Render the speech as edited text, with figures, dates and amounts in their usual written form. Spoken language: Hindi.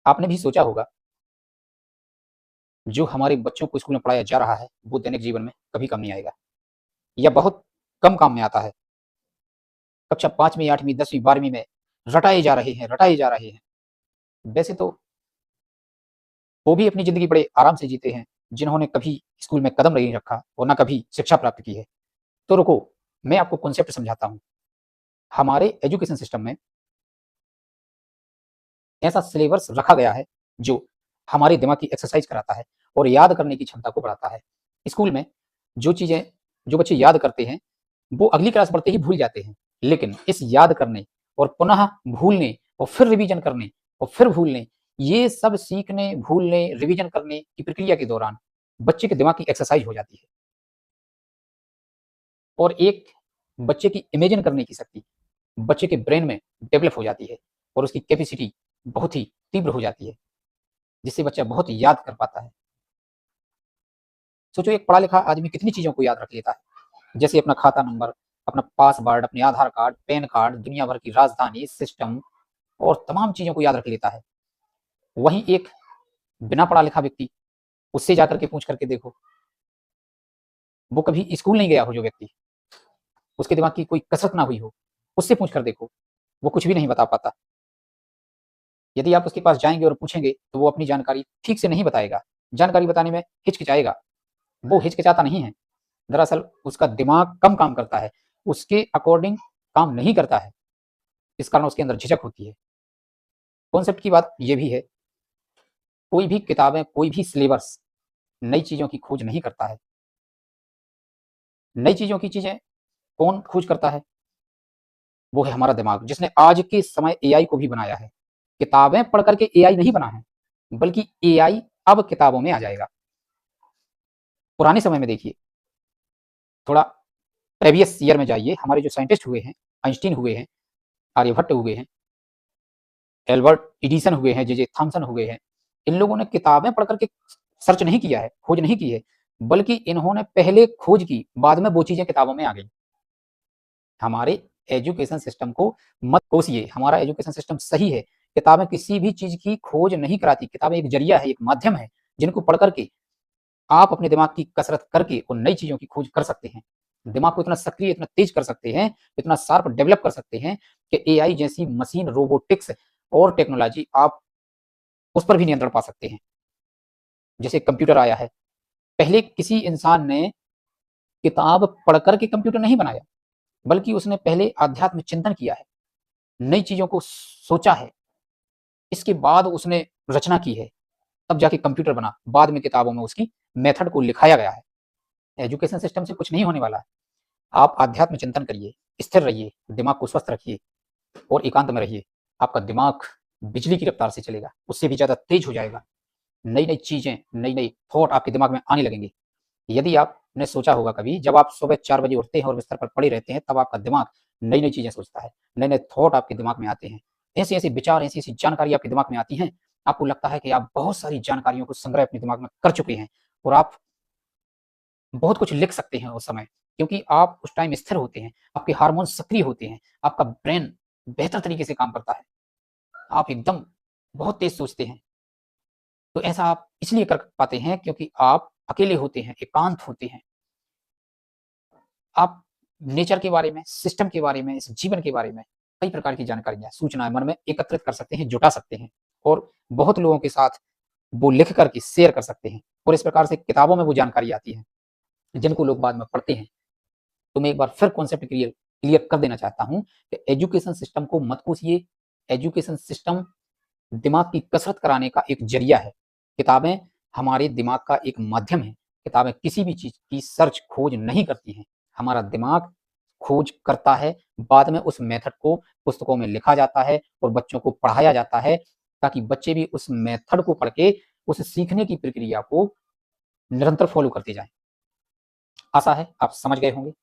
आपने भी सोचा होगा, जो हमारे बच्चों को स्कूल में पढ़ाया जा रहा है वो दैनिक जीवन में कभी काम नहीं आएगा या बहुत कम काम में आता है। कक्षा 5वीं 8वीं 10वीं 12वीं में रटाए जा रहे हैं। वैसे तो वो भी अपनी जिंदगी बड़े आराम से जीते हैं जिन्होंने कभी स्कूल में कदम नहीं रखा और ना कभी शिक्षा प्राप्त की है। तो रुको, मैं आपको कॉन्सेप्ट समझाता हूँ। हमारे एजुकेशन सिस्टम में ऐसा सिलेबस रखा गया है जो हमारे दिमाग की एक्सरसाइज कराता है और याद करने की क्षमता को बढ़ाता है। स्कूल में जो चीजें जो बच्चे याद करते हैं वो अगली क्लास पढ़ते ही भूल जाते हैं, लेकिन इस याद करने और पुनः भूलने और फिर रिवीजन करने और फिर भूलने, ये सब सीखने, भूलने, रिवीजन करने की प्रक्रिया के दौरान बच्चे के दिमाग की एक्सरसाइज हो जाती है और एक बच्चे की इमेजिन करने की शक्ति बच्चे के ब्रेन में डेवलप हो जाती है और उसकी कैपेसिटी बहुत ही तीव्र हो जाती है, जिससे बच्चा बहुत याद कर पाता है। सोचो, एक पढ़ा लिखा आदमी कितनी चीजों को याद रख लेता है, जैसे अपना खाता नंबर, अपना पासवर्ड, अपने आधार कार्ड, पैन कार्ड, दुनिया भर की राजधानी, सिस्टम और तमाम चीजों को याद रख लेता है। वहीं एक बिना पढ़ा लिखा व्यक्ति, उससे जाकर के पूछ करके देखो, वो कभी स्कूल नहीं गया हो जो व्यक्ति, उसके दिमाग की कोई कसरत ना हुई हो, उससे पूछ कर देखो, वो कुछ भी नहीं बता पाता। यदि आप उसके पास जाएंगे और पूछेंगे तो वो अपनी जानकारी ठीक से नहीं बताएगा, जानकारी बताने में हिचकिचाएगा। वो हिचकिचाता नहीं है, दरअसल उसका दिमाग कम काम करता है, उसके अकॉर्डिंग काम नहीं करता है, इस कारण उसके अंदर झिझक होती है। कॉन्सेप्ट की बात यह भी है, कोई भी किताबें, कोई भी सिलेबस नई चीजों की खोज नहीं करता है। नई चीजों की चीजें कौन खोज करता है? वो है हमारा दिमाग, जिसने आज के समय एआई को भी बनाया है। किताबें पढ़ करके एआई नहीं बना है, बल्कि एआई अब किताबों में आ जाएगा। पुराने समय में देखिए, थोड़ा प्रीवियस ईयर में जाइए, हमारे जो साइंटिस्ट हुए हैं, आइंस्टीन हुए हैं, आर्यभट्ट हुए हैं, एल्बर्ट एडिसन हुए हैं, जे थॉमसन हुए हैं, इन लोगों ने किताबें पढ़ करके सर्च नहीं किया है, खोज नहीं की है, बल्कि इन्होंने पहले खोज की, बाद में वो चीजें किताबों में आ गई। हमारे एजुकेशन सिस्टम को मत कोसिए, हमारा एजुकेशन सिस्टम सही है। किताबें किसी भी चीज की खोज नहीं कराती, किताबें एक जरिया है, एक माध्यम है, जिनको पढ़ करके आप अपने दिमाग की कसरत करके और नई चीजों की खोज कर सकते हैं। दिमाग को इतना सक्रिय, इतना तेज कर सकते हैं, इतना शार्प डेवलप कर सकते हैं कि एआई जैसी मशीन, रोबोटिक्स और टेक्नोलॉजी, आप उस पर भी नियंत्रण पा सकते हैं। जैसे कंप्यूटर आया है, पहले किसी इंसान ने किताब पढ़ करके कंप्यूटर नहीं बनाया, बल्कि उसने पहले आध्यात्म चिंतन किया है, नई चीजों को सोचा है, इसके बाद उसने रचना की है, तब जाके कंप्यूटर बना, बाद में किताबों में उसकी मेथड को लिखाया गया है। एजुकेशन सिस्टम से कुछ नहीं होने वाला है। आप आध्यात्म चिंतन करिए, स्थिर रहिए, दिमाग को स्वस्थ रखिए और एकांत में रहिए। आपका दिमाग बिजली की रफ्तार से चलेगा, उससे भी ज्यादा तेज हो जाएगा। नई नई चीजें, नई नई थॉट आपके दिमाग में आने लगेंगे। यदि आपने सोचा होगा कभी, जब आप सुबह 4 बजे उठते हैं और बिस्तर पर पड़े रहते हैं, तब आपका दिमाग नई नई चीजें सोचता है, नए नए थॉट आपके दिमाग में आते हैं, ऐसे ऐसे विचार, ऐसी ऐसी जानकारी आपके दिमाग में आती हैं, आपको लगता है कि आप बहुत सारी जानकारियों को संग्रह अपने दिमाग में कर चुके हैं और आप बहुत कुछ लिख सकते हैं उस समय, क्योंकि आप उस टाइम स्थिर होते हैं, आपके हार्मोन सक्रिय होते हैं, आपका ब्रेन बेहतर तरीके से काम करता है, आप एकदम बहुत तेज सोचते हैं। तो ऐसा आप इसलिए कर पाते हैं क्योंकि आप अकेले होते हैं, एकांत होते हैं। आप नेचर के बारे में, सिस्टम के बारे में, इस जीवन के बारे में कई प्रकार की जानकारियां, सूचनाएं मन में एकत्रित कर सकते हैं, जुटा सकते हैं और बहुत लोगों के साथ वो लिख करके शेयर कर सकते हैं और इस प्रकार से किताबों में वो जानकारी आती है जिनको लोग बाद में पढ़ते हैं। तो मैं एक बार फिर कॉन्सेप्ट क्लियर क्लियर कर देना चाहता हूं कि एजुकेशन सिस्टम को मत कोसिए। एजुकेशन सिस्टम दिमाग की कसरत कराने का एक जरिया है। किताबें हमारे दिमाग का एक माध्यम है। किताबें किसी भी चीज की सर्च, खोज नहीं करती हैं, हमारा दिमाग खोज करता है, बाद में उस मेथड को पुस्तकों में लिखा जाता है और बच्चों को पढ़ाया जाता है, ताकि बच्चे भी उस मेथड को पढ़ के उस सीखने की प्रक्रिया को निरंतर फॉलो करते जाएं। आशा है आप समझ गए होंगे।